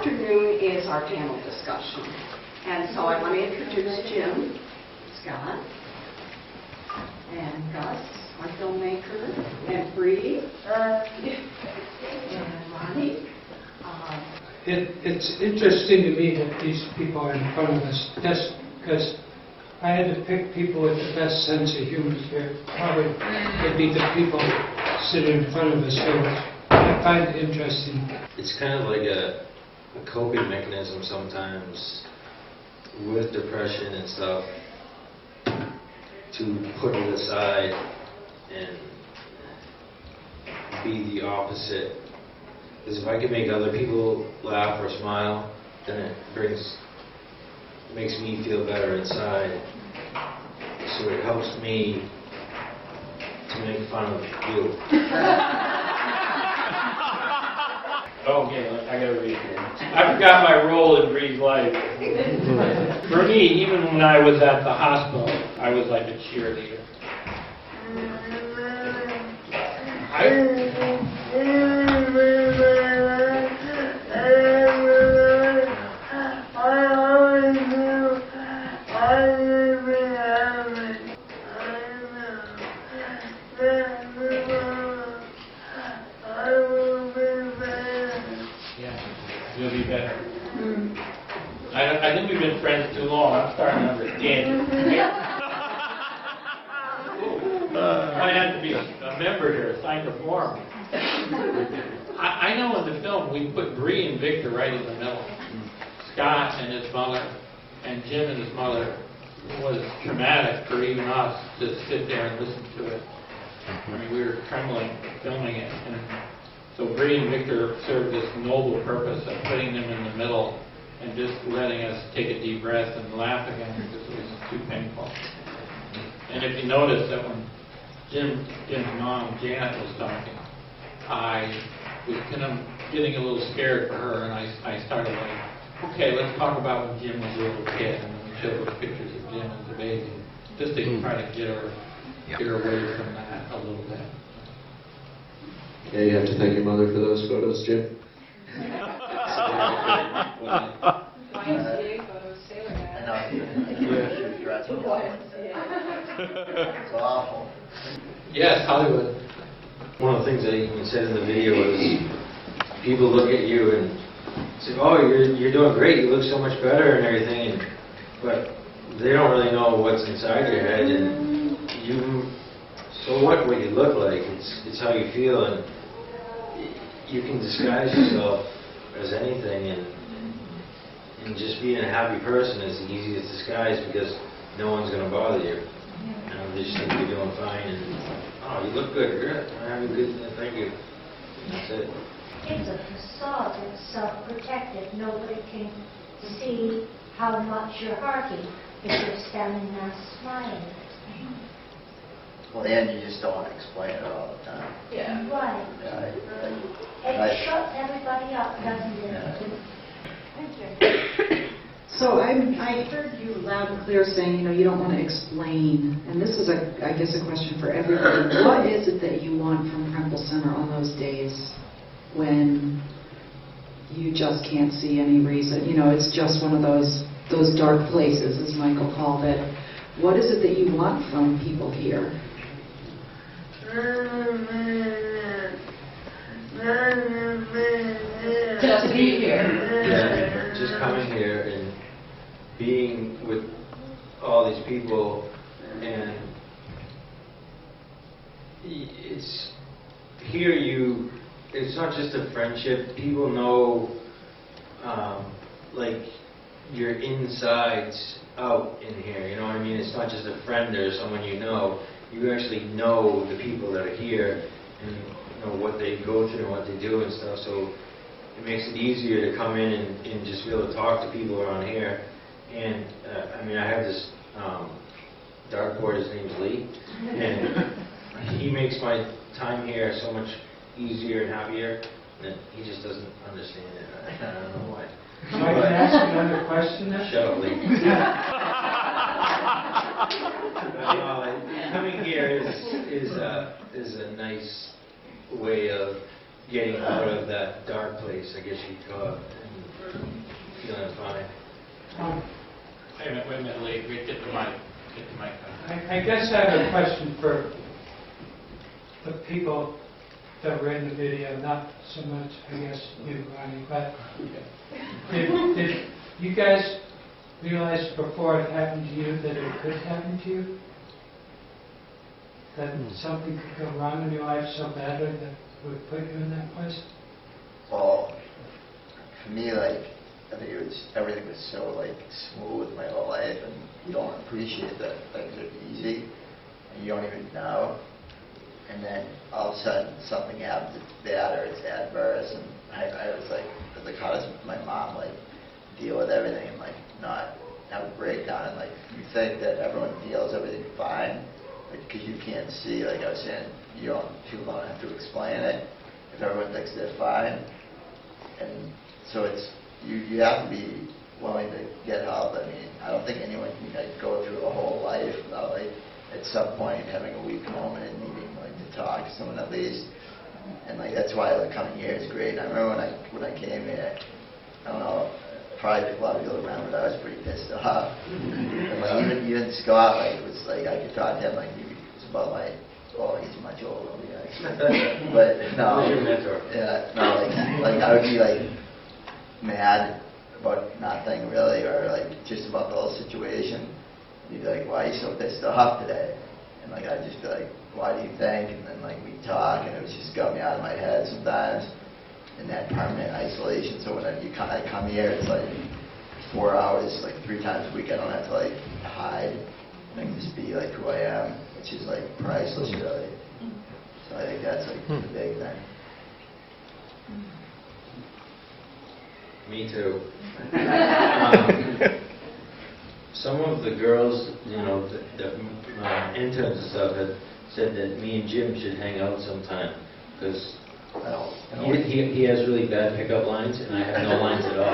afternoon is our panel discussion. And so I want to introduce Jim, Scott, and Gus, our filmmaker, and Bree, and Ronnie. It's interesting to me that these people are in front of us, just because I had to pick people with the best sense of humor here. Probably would be the people sitting in front of us, so I find it interesting. It's kind of like a coping mechanism sometimes with depression and stuff, to put it aside and be the opposite. Because if I can make other people laugh or smile, then it makes me feel better inside. So it helps me to make fun of you. Okay, I gotta read it. I forgot my role in Bree's life. For me, even when I was at the hospital, I was like a cheerleader. You'll be better. I think we've been friends too long. I'm starting to understand you. I have to be a member here, sign the form. I know in the film we put Bree and Victor right in the middle. Scott and his mother, and Jim and his mother. Was traumatic for even us to sit there and listen to it. I mean, we were trembling filming it. And so Bree and Victor served this noble purpose of putting them in the middle and just letting us take a deep breath and laugh again because it was too painful. And if you notice that when Jim's mom, Janet, was talking, I was kind of getting a little scared for her, and I started like, okay, let's talk about when Jim was a little kid, and then we showed those pictures of Jim as a baby, just to try to get her away from that a little bit. Yeah, you have to thank your mother for those photos, Jim. It's awful. Yes, Hollywood. One of the things that you said in the video is people look at you and say, "Oh, you're doing great. You look so much better and everything," but they don't really know what's inside your head. And so what you look like? It's how you feel, and you can disguise yourself as anything, and just being a happy person is the easiest disguise because no one's going to bother you. They just think you're doing fine, and oh, you look good. You're having a good. Thank you. That's it. It's a facade. It's self-protected. Nobody can see how much you're hurting if you're standing there smiling. Well, in the end, you just don't want to explain it all the time. Yeah. Right. Yeah, It shuts everybody up, doesn't it? Yeah. Thank you. So I heard you loud and clear saying, you don't want to explain. And this is, I guess, a question for everybody. What is it that you want from Kremple Center on those days when you just can't see any reason? It's just one of those dark places, as Michael called it. What is it that you want from people here? Just to be here. Yeah, just coming here and being with all these people, and it's here it's not just a friendship. People know, like, your insides out in here, you know what I mean? It's not just a friend or someone you know. You actually know the people that are here and what they go through and what they do and stuff. So it makes it easier to come in and just be able to talk to people around here. And I have this dartboard. His name's Lee, and he makes my time here so much easier and happier. And he just doesn't understand it. I don't know why. So I can ask another question now? Shut up, Lee. Coming here is a nice way of getting out of that dark place, I guess you'd call it, and feeling fine. Wait a minute, Lee, get the mic. Get the mic on. I guess I have a question for the people that were in the video, not so much, I guess, you, Ronnie, but did you guys realize before it happened to you that it could happen to you? That something could go wrong in your life so badly that would put you in that place? Well, for me, like, I think everything was so, like, smooth my whole life, and you don't appreciate that things are easy, and you don't even know. And then all of a sudden something happens, it's bad or it's adverse, and I was like, how does my mom, like, deal with everything and, like, not have a breakdown? And, like, you think that everyone feels everything fine, like, because you can't see, like I was saying, people don't have to explain it if everyone thinks they're fine. And so it's, you have to be willing to get help. I mean, I don't think anyone can, like, go through a whole life without, like, at some point having a weak moment and needing, like, to talk to someone at least. And, like, that's why, like, coming here is great. And I remember when I came here, I don't know, probably a lot of people remember that I was pretty pissed off. And, like, even Scott, like, was like, I could talk to him, like, it was about my, well, he's much older than me, actually. But no, Your mentor. yeah, no, like I would be, like, mad about nothing really, or, like, just about the whole situation. He'd be like, why are you so pissed off today? And, like, I'd just be like, why do you think? And then, like, we'd talk, and it was just got me out of my head sometimes in that permanent isolation. So when I come here, it's like 4 hours, like 3 times a week. I don't have to, like, hide. I can just be, like, who I am, which is, like, priceless, really. So I think that's, like, the big thing. Me too. Some of the girls, you know, the interns and stuff had said that me and Jim should hang out sometime, because he has really bad pickup lines and I have no lines at all.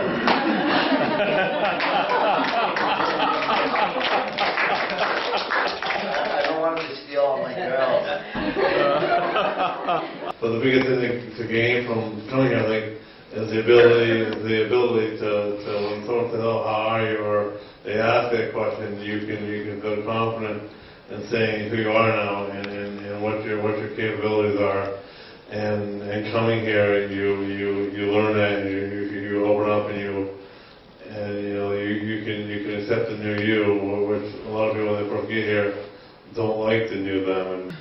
I don't want him to steal all my girls. But the biggest thing to gain from coming here, like, is the ability to when someone says, "Oh, how are you?" or they ask that question, you can feel confident in saying who you are now and what your capabilities are. And coming here, you learn that, and you open up, and you know you can accept the new you, which a lot of people when they first get here don't like the new them. And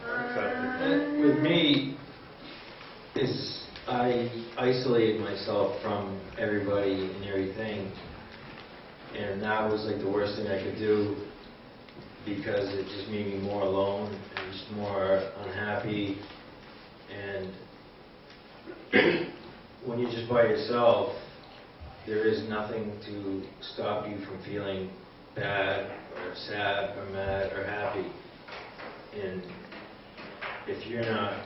accept it. With me, I isolated myself from everybody and everything, and that was, like, the worst thing I could do, because it just made me more alone and just more unhappy. And when you're just by yourself, there is nothing to stop you from feeling bad or sad or mad or happy. And if you're not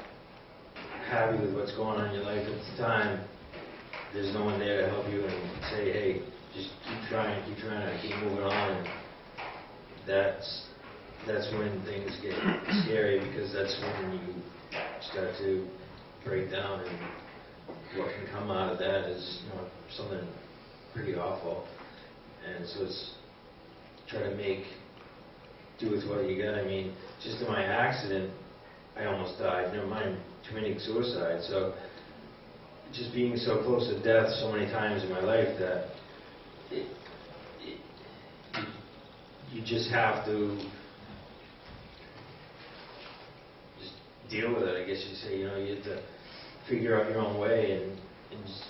happy with what's going on in your life at the time, there's no one there to help you and say, hey, just keep trying, keep moving on. And that's when things get scary, because that's when you start to break down, and what can come out of that is, you know, something pretty awful. And so it's try to do with what you got. I mean, just in my accident, I almost died, never mind committing suicide. So just being so close to death so many times in my life that you just have to just deal with it, I guess you'd say. You know, you have to figure out your own way, and just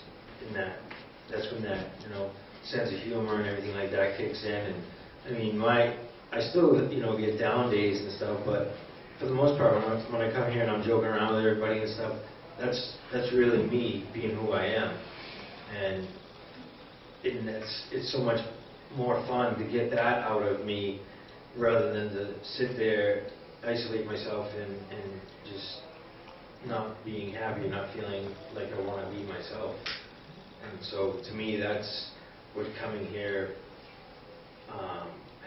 that's when that, you know, sense of humor and everything like that kicks in. And I mean, I still, you know, get down days and stuff, but for the most part, when I come here and I'm joking around with everybody and stuff, that's really me being who I am. And it's so much more fun to get that out of me, rather than to sit there, isolate myself, and just not being happy, not feeling like I want to be myself. And so to me, that's what coming here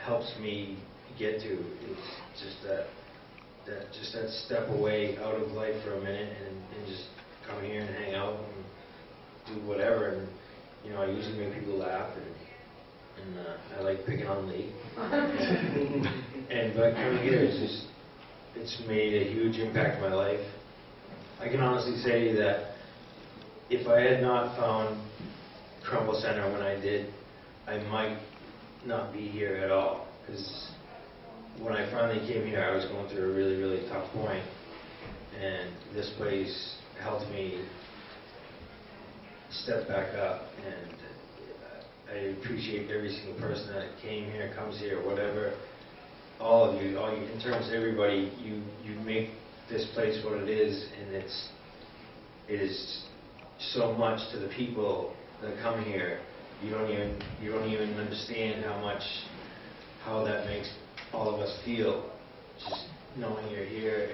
helps me get to. It's just that step away out of life for a minute, and just come here and hang out and do whatever. And you know, I usually make people laugh, and I like picking on Lee. But coming here is just, it's made a huge impact in my life. I can honestly say that if I had not found Kremple Center when I did, I might not be here at all. Because when I finally came here, I was going through a really, really tough point, and this place helped me step back up. And I appreciate every single person that came here, comes here, whatever. All of you, in terms of everybody, you make this place what it is, and it is so much to the people that come here. You don't even understand how that makes all of us feel. Just knowing you're here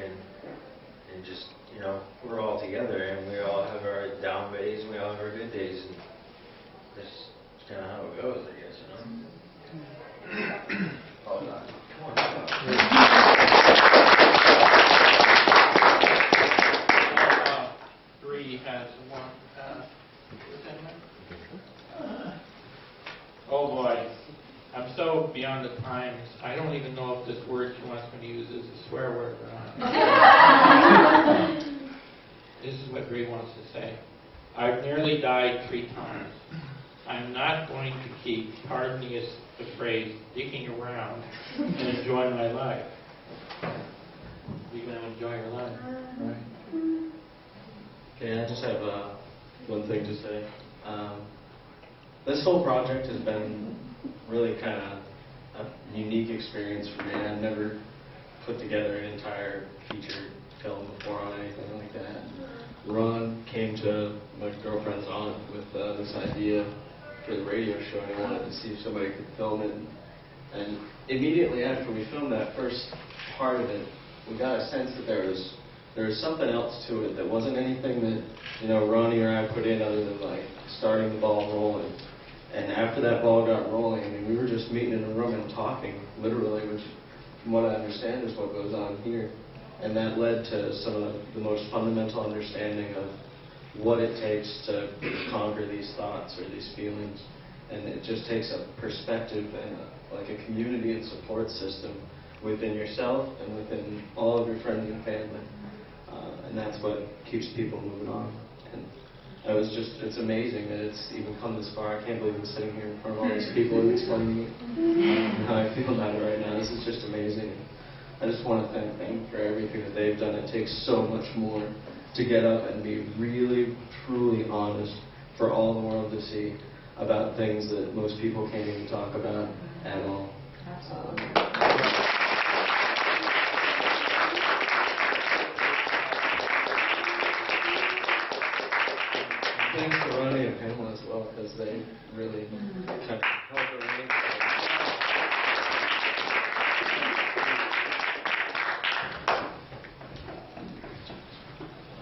and just, you know, we're all together, and we all have our down days and we all have our good days, and that's kind of how it goes, I guess, you know. Hold on. Three has one. Oh boy, I'm so beyond the times. I don't even know if this word she wants me to use is a swear word or not. This is what Bree wants to say. I've nearly died 3 times. I'm not going to keep, pardon the phrase, dicking around and enjoy my life. You're going to enjoy your life, right? Okay, I just have one thing to say. This whole project has been really kind of a unique experience for me. I've never put together an entire feature film before on anything like that. Ron came to my girlfriend's aunt with this idea for the radio show, and I wanted to see if somebody could film it. And immediately after we filmed that first part of it, we got a sense that there was something else to it that wasn't anything that, you know, Ronnie or I put in other than like starting the ball rolling. And after that ball got rolling, I mean, we were just meeting in a room and talking, literally, which from what I understand is what goes on here. And that led to some of the most fundamental understanding of what it takes to conquer these thoughts or these feelings. And it just takes a perspective and like a community and support system within yourself and within all of your friends and family. And that's what keeps people moving on. And it's amazing that it's even come this far. I can't believe I'm sitting here in front of all these people and explaining how I feel about it right now. This is just amazing. I just want to thank them for everything that they've done. It takes so much more to get up and be really, truly honest for all the world to see about things that most people can't even talk about at all. Thanks to Ronnie and Pamela as well, because they really kind of helped arrange.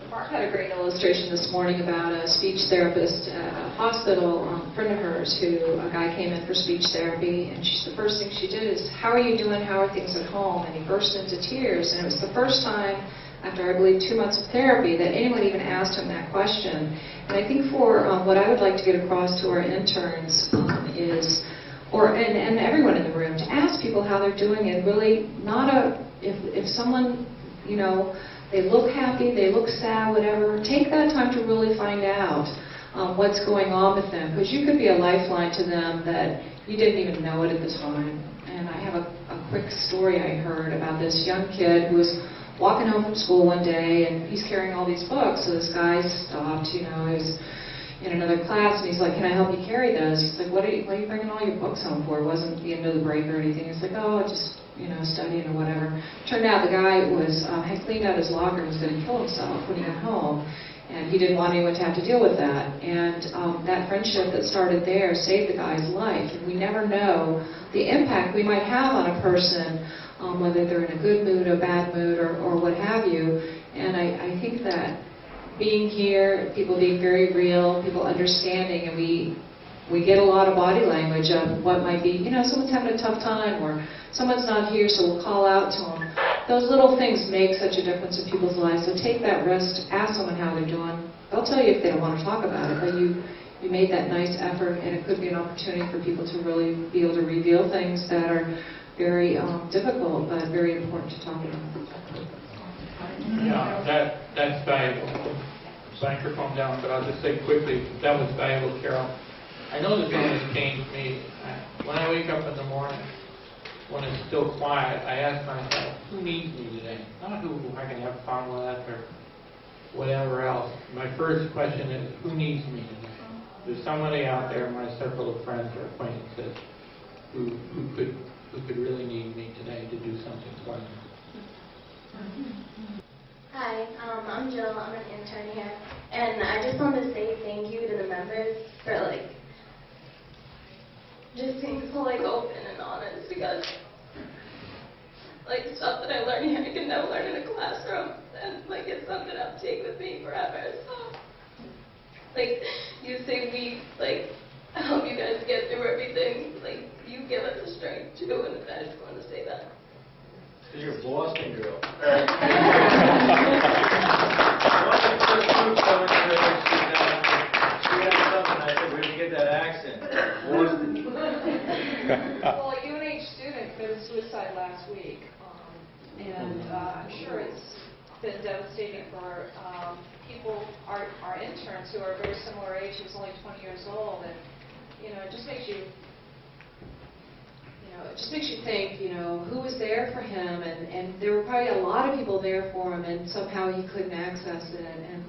Mark had a great illustration this morning about a speech therapist at a hospital, a friend of hers, a guy came in for speech therapy, and the first thing she did is, "How are you doing? How are things at home?" And he burst into tears, and it was the first time after, I believe, 2 months of therapy that anyone even asked him that question. And I think for what I would like to get across to our interns is, and everyone in the room, to ask people how they're doing, and really if someone, you know, they look happy, they look sad, whatever, take that time to really find out what's going on with them, because you could be a lifeline to them that you didn't even know it at the time. And I have a quick story I heard about this young kid who was walking home from school one day, and he's carrying all these books, so this guy stopped, you know, he was in another class, and he's like, "Can I help you carry those?" He's like, what are you bringing all your books home for? It wasn't the end of the break or anything. He's like, "Oh, just, you know, studying or whatever." Turned out the guy had cleaned out his locker and was going to kill himself when he got home, and he didn't want anyone to have to deal with that. And that friendship that started there saved the guy's life. And we never know the impact we might have on a person, whether they're in a good mood, a bad mood, or what have you. And I think that being here, people being very real, people understanding, and we get a lot of body language of what might be, you know, someone's having a tough time, or someone's not here, so we'll call out to them. Those little things make such a difference in people's lives, so take that risk, ask someone how they're doing. they'll tell you if they don't want to talk about it, but you made that nice effort, and it could be an opportunity for people to really be able to reveal things that are very difficult, but very important to talk about. Yeah, that's valuable. Microphone down, but I'll just say quickly, that was valuable, Carol. I know this one has changed me. When I wake up in the morning, when it's still quiet, I ask myself, who needs me today? Not who I can have fun with or whatever else. My first question is, who needs me today? There's somebody out there in my circle of friends or acquaintances who could really need me today to do something for them. Hi, I'm Jill. I'm an intern here, and I just wanted to say thank you to the members for just being so open and honest, because stuff that I learn here I can never learn in a classroom, and it's something I'll take with me forever. So you say we I help you guys get through everything. You give us the strength too, and I just wanted to say that. You're a Boston girl. She had something, I said, where'd you get that accent? Boston. Well, a UNH student committed suicide last week, and I'm sure it's been devastating for people, our interns who are a very similar age. He was only 20 years old, and it just makes you. It just makes you think, who was there for him, and there were probably a lot of people there for him, and somehow he couldn't access it, and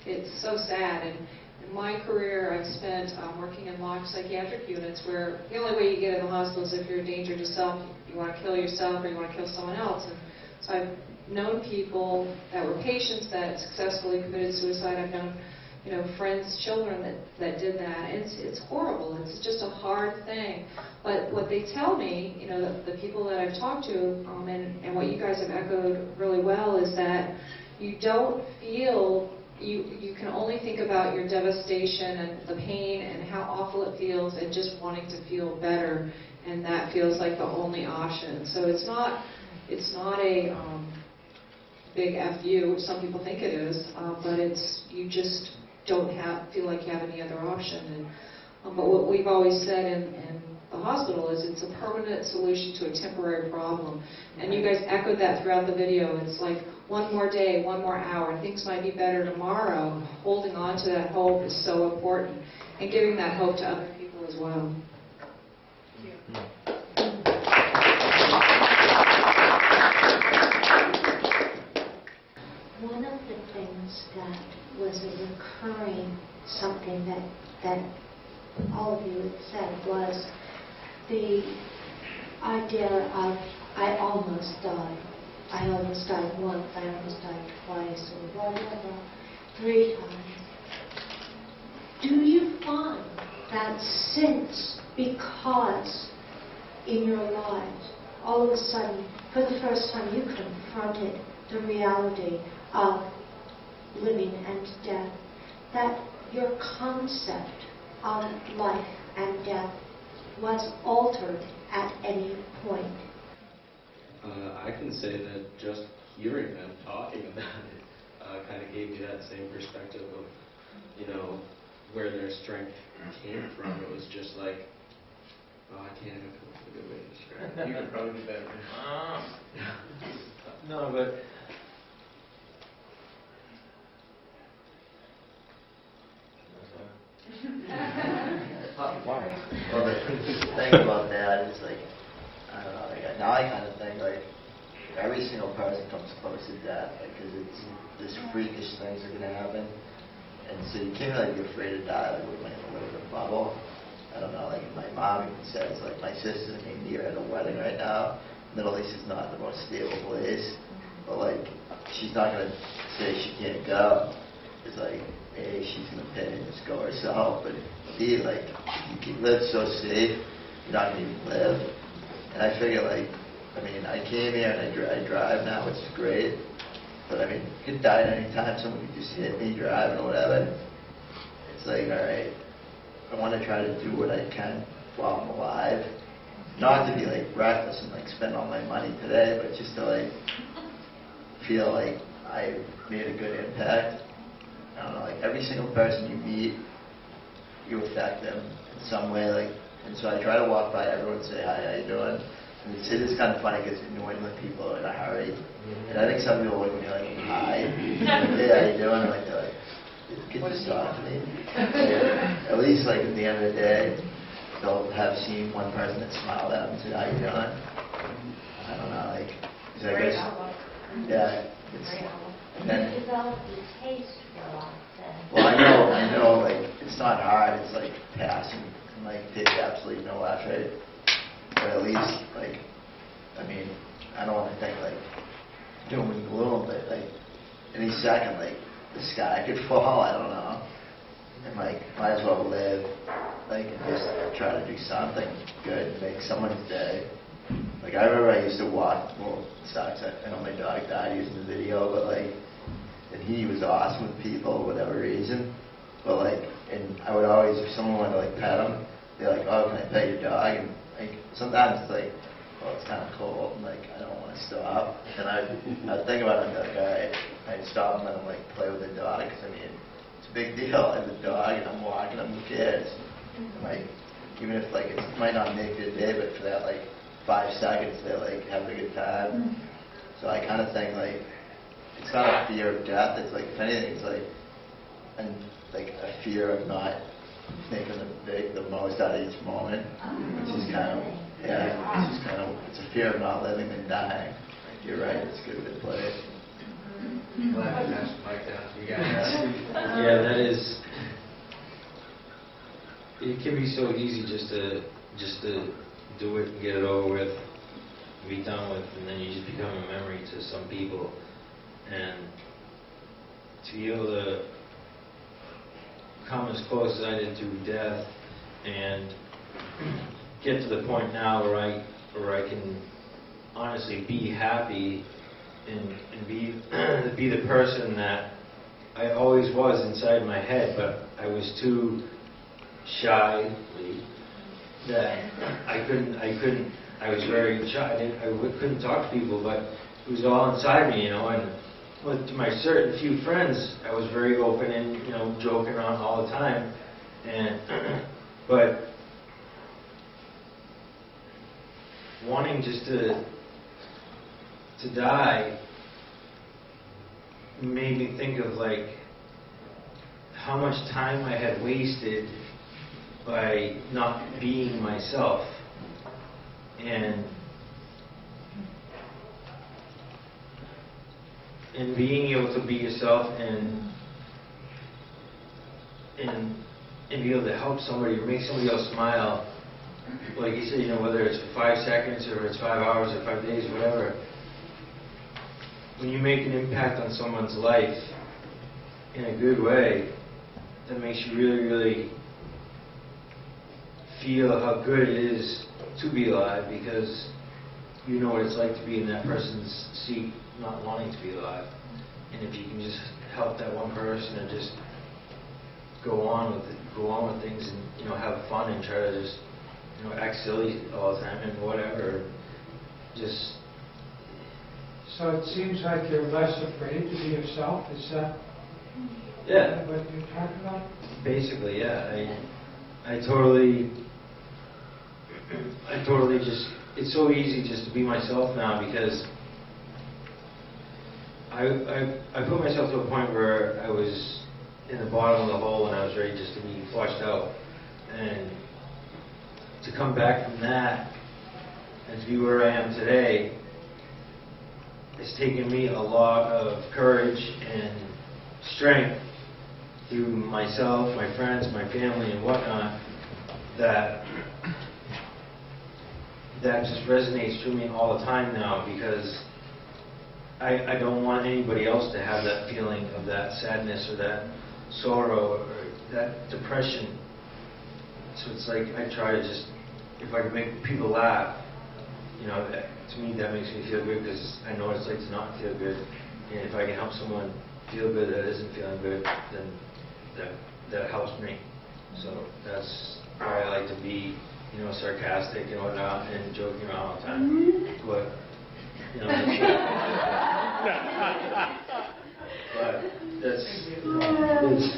it's so sad. And in my career, I've spent working in locked psychiatric units where the only way you get in the hospital is if you're a danger to self, you want to kill yourself or you want to kill someone else. And so I've known people that were patients that successfully committed suicide. I've known friends' children that did that. It's horrible. It's just a hard thing. But what they tell me, the people that I've talked to, and what you guys have echoed really well, is that you don't feel, you can only think about your devastation and the pain and how awful it feels and just wanting to feel better, and that feels like the only option. So it's not a big F you, which some people think it is, but you just don't feel like you have any other option. And but what we've always said in the hospital is it's a permanent solution to a temporary problem. And you guys echoed that throughout the video. It's like one more day, one more hour, things might be better tomorrow. Holding on to that hope is so important, and giving that hope to other people as well. One of the things that was a recurring something that all of you had said was the idea of I almost died. I almost died once, I almost died twice, or whatever, 3 times. Do you find that since, because in your lives, all of a sudden, for the first time, you confronted the reality of living and death, that your concept of life and death was altered at any point? I can say that just hearing them talking about it kind of gave me that same perspective of, where their strength came from. It was just like, oh, I can't even come up with a good way to describe it. You could probably do better. No, but Well, the thing about that is I don't know, now I kind of think every single person comes close to death, because it's this freakish things are gonna happen, and so you can't really be afraid to die when you're in a little bit of bubble. I don't know, my mom even says my sister's in India at a wedding right now. Middle East is not the most stable place, but she's not gonna say she can't go. It's A, she's gonna pay and just go herself, but B, you can live so safe, you're not gonna even live. And I figure I came here and I drive now, which is great, but you could die at any time. Someone could just hit me driving or whatever. It's all right, I want to try to do what I can while I'm alive, not to be reckless and spend all my money today, but just to feel like I made a good impact. I don't know, like every single person you meet, you affect them in some way, like, and so I try to walk by everyone and say, hi, how you doing? And it is kind of funny because it's annoying when people are in a hurry. And I think some people look at me like, hi, hey, how you doing? And like, they're like, get this off me. At least like at the end of the day, they'll have seen one person that smiled at them and said, how you doing? I don't know, like, I guess, yeah, it's, and then, Develop the taste for life then. well, I know, like, it's not hard, it's like passing, and like, take absolutely no effort, but at least, like, I mean, I don't want to think like doom and gloom, but like, any second, like, the sky could fall, I don't know, and like, might as well live, like, and just try to do something good, make someone's day. Like, I remember I used to walk, well, it sucks, I know my dog died using the video, but like, and he was awesome with people, whatever reason, but like, and I would always, if someone wanted to like pet him, they're like, oh, can I pet your dog? And like, sometimes it's like, well, it's kind of cold, and like, I don't want to stop, and I'd think about it, and be like, all right, I'd stop and let him like play with the dog, because I mean, it's a big deal, I have a dog, and I'm walking him, who cares? And like, even if like, it might not make their day, but for that like, 5 seconds, they're like having a good time. So I kind of think like, it's not a fear of death, it's like, if anything, it's like, and like a fear of not making the most out of each moment, which is kind of, yeah, it's just kind of, it's a fear of not living and dying. You're right, it's a good way to play it. Glad you passed the mic down. You guys. Yeah, that is, it can be so easy just to do it and get it over with, be done with, and then you just become a memory to some people. And to be able to come as close as I did to death and get to the point now where I can honestly be happy and be the person that I always was inside my head, but I was too shy that I was very shy. I couldn't talk to people, but it was all inside me, you know. And with my certain few friends, I was very open and, you know, joking around all the time. And but wanting just to die made me think of like how much time I had wasted by not being myself. And being able to be yourself and be able to help somebody or make somebody else smile, like you said, you know, whether it's for 5 seconds or it's 5 hours or 5 days or whatever, when you make an impact on someone's life in a good way, that makes you really, really feel how good it is to be alive, because you know what it's like to be in that person's seat not wanting to be alive. And if you can just help that one person and just go on with things and, you know, have fun and try to just, you know, act silly all the time and whatever, just... So it seems like you're less afraid to be yourself, is that what you're talking about? Basically, yeah. I totally just, it's so easy just to be myself now, because I put myself to a point where I was in the bottom of the hole and I was ready just to be flushed out. And to come back from that and to be where I am today, it's taken me a lot of courage and strength through myself, my friends, my family, and whatnot, that just resonates through me all the time now, because I don't want anybody else to have that feeling of that sadness or that sorrow or that depression. So it's like I try to just, if I can make people laugh, you know, to me that makes me feel good, because I know what it's like to not feel good. And if I can help someone feel good that isn't feeling good, then that helps me. So that's why I like to be, you know, sarcastic and whatnot and joking around all the time. But, you know, but it's,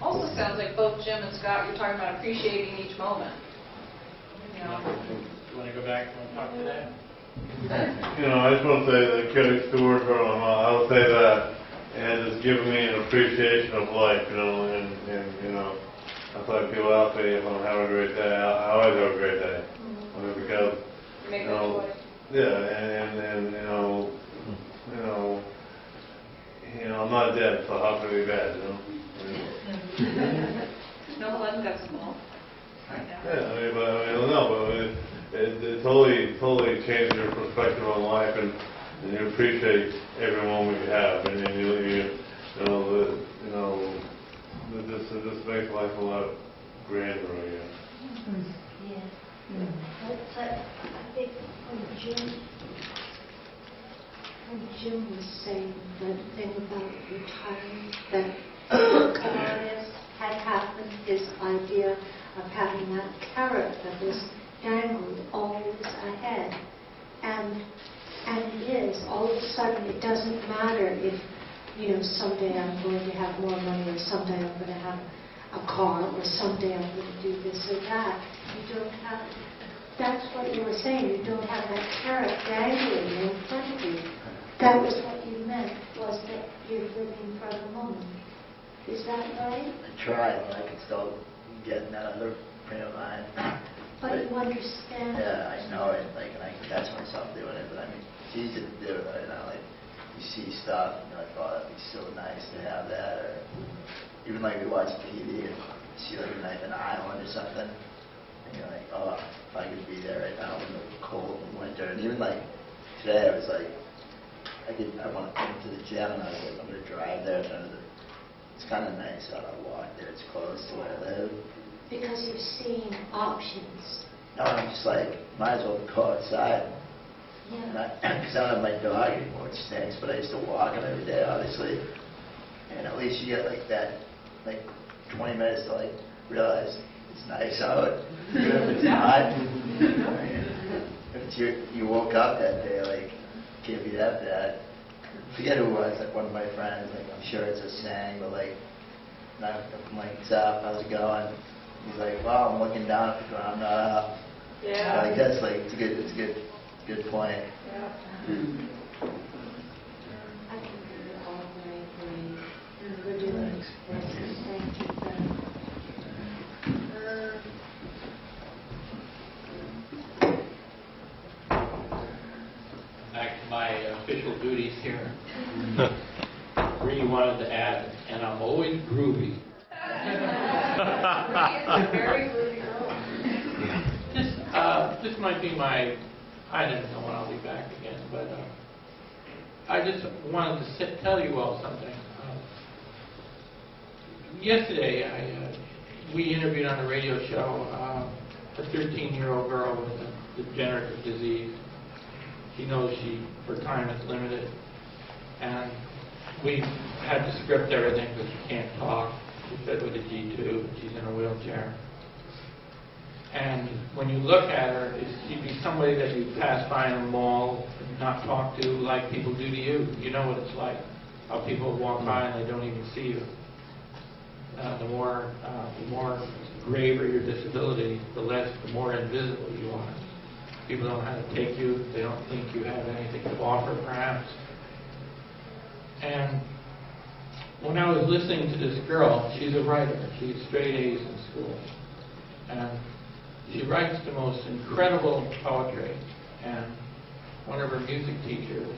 Also sounds like both Jim and Scott, you're talking about appreciating each moment. You know? You want to go back and talk to that? You know, I just want to say that Kelly Stewart, I would say that, and it's given me an appreciation of life, you know, and you know, I feel like people out there, if I'm having a great day, I always have a great day. I mean, because, Make you know, a choice. yeah, and you know, I'm not dead, so how can it be bad, you know? No one decimal. Yeah, it totally changes your perspective on life, and you appreciate every moment you have, and then this makes life a lot grander, I guess. Yeah. But I think when Jim was saying the thing about retiring, that Elias had happened, his idea of having that carrot that was dangled always ahead. And it is, all of a sudden, it doesn't matter if, you know, someday I'm going to have more money, or someday I'm going to have a car, or someday I'm going to do this or that. You don't have, that's what you were saying, you don't have that carrot dangling in front of you. That was what you meant, was that you're living for the moment. Is that right? I try, but I can still get in that other frame of mind. But you understand. Yeah, I know it, like, and I can catch myself doing it, but I mean, it's easy to do it, right now, like, you see stuff, and you're like, oh, that'd be so nice to have that, or even like we watch TV and see like an island or something, and you're like, oh, if I could be there right now in the cold winter, and even like, today I was like, I want to come to the gym, and I was like, I'm going to drive there, it's kind of nice how I walk there, it's close to where I live. Because you've seen options. No, I'm just like, might as well go outside. Yeah. Because I don't have my dog anymore, it stinks, but I used to walk him every day, obviously. And at least you get like that, like 20 minutes to like realize it's nice out. Even if it's hot. If it's you woke up that day, like, can't be that bad. I forget who it was, like one of my friends, like, I'm sure it's a saying, but like, I'm like, what's up, how's it going? He's like, well, I'm looking down at the ground, not up. Yeah. So I guess like it's a good point. Yeah. I can do it all right for doing this. Thank you for Back to my official duties here. Bree wanted to add, and I'm always groovy. Very groovy girl. This might be my, I don't know when I'll be back again, but I just wanted to tell you all something. Yesterday, we interviewed on a radio show a 13-year-old girl with a degenerative disease. She knows her time is limited, and we had to script everything because she can't talk. She's fit with a G-tube, she's in a wheelchair. And when you look at her, she'd be somebody that you pass by in a mall and not talk to like people do to you. You know what it's like, how people walk by and they don't even see you. The more graver your disability, the more invisible you are. People don't know how to take you. They don't think you have anything to offer, perhaps. And when I was listening to this girl, she's a writer. She gets straight A's in school. And she writes the most incredible poetry. And one of her music teachers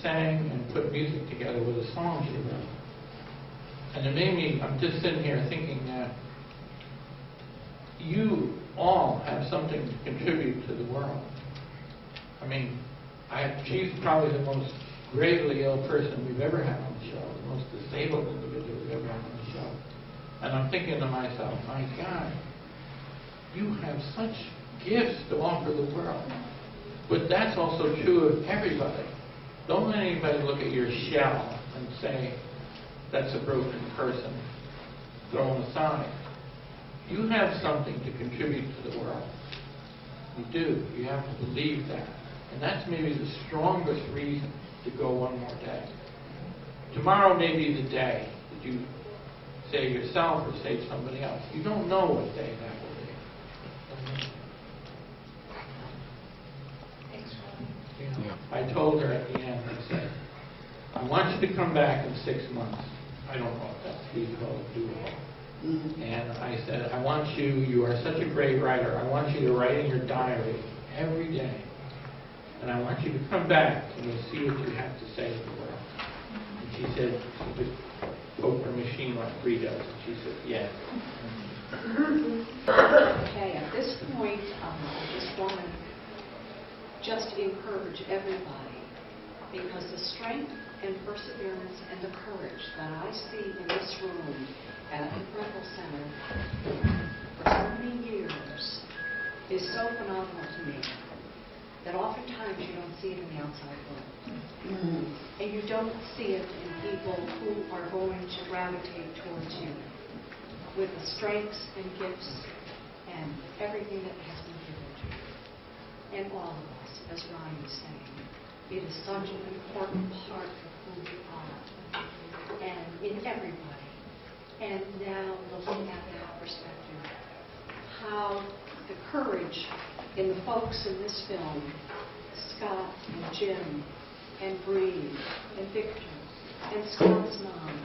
sang and put music together with a song she wrote. And it made me, I'm just sitting here thinking that you all have something to contribute to the world. I mean, she's probably the most gravely ill person we've ever had on the show, the most disabled individual we've ever had on the show. And I'm thinking to myself, my God, you have such gifts to offer the world. But that's also true of everybody. Don't let anybody look at your shell and say, that's a broken person. Throw them aside. You have something to contribute to the world. You do. You have to believe that. And that's maybe the strongest reason to go one more day. Tomorrow may be the day that you save yourself or save somebody else. You don't know what day that will be. I told her at the end, I said, I want you to come back in 6 months. I don't know if that's feasible or doable. And I said, I want you are such a great writer, I want you to write in your diary every day. And I want you to come back and we'll see what you have to say to the world. And she said, she just spoke her machine like Bree does. And she said, yes. Okay, at this point, I just want to encourage everybody, because the strength and perseverance and the courage that I see in this room at the Kremple Center for so many years is so phenomenal to me that oftentimes you don't see it in the outside world. And you don't see it in people who are going to gravitate towards you with the strengths and gifts and everything that has been given to you. And all of us, as Ryan was saying, it is such an important part of who we are, and in everybody. And now looking at that perspective, how the courage in the folks in this film, Scott and Jim and Bree and Victor and Scott's mom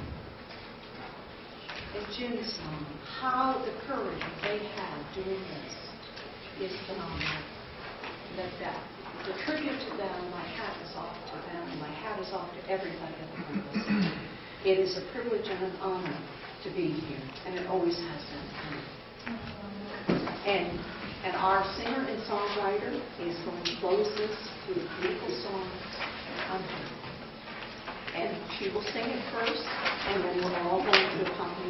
and Jim's mom, how the courage they had doing this is phenomenal. The tribute to them, my hat is off to them, my hat is off to everybody at the Kremples Center. It is a privilege and an honor to be here, and it always has been. And our singer and songwriter is going to close this with a beautiful song, "Under." And she will sing it first, and then we're all going to accompany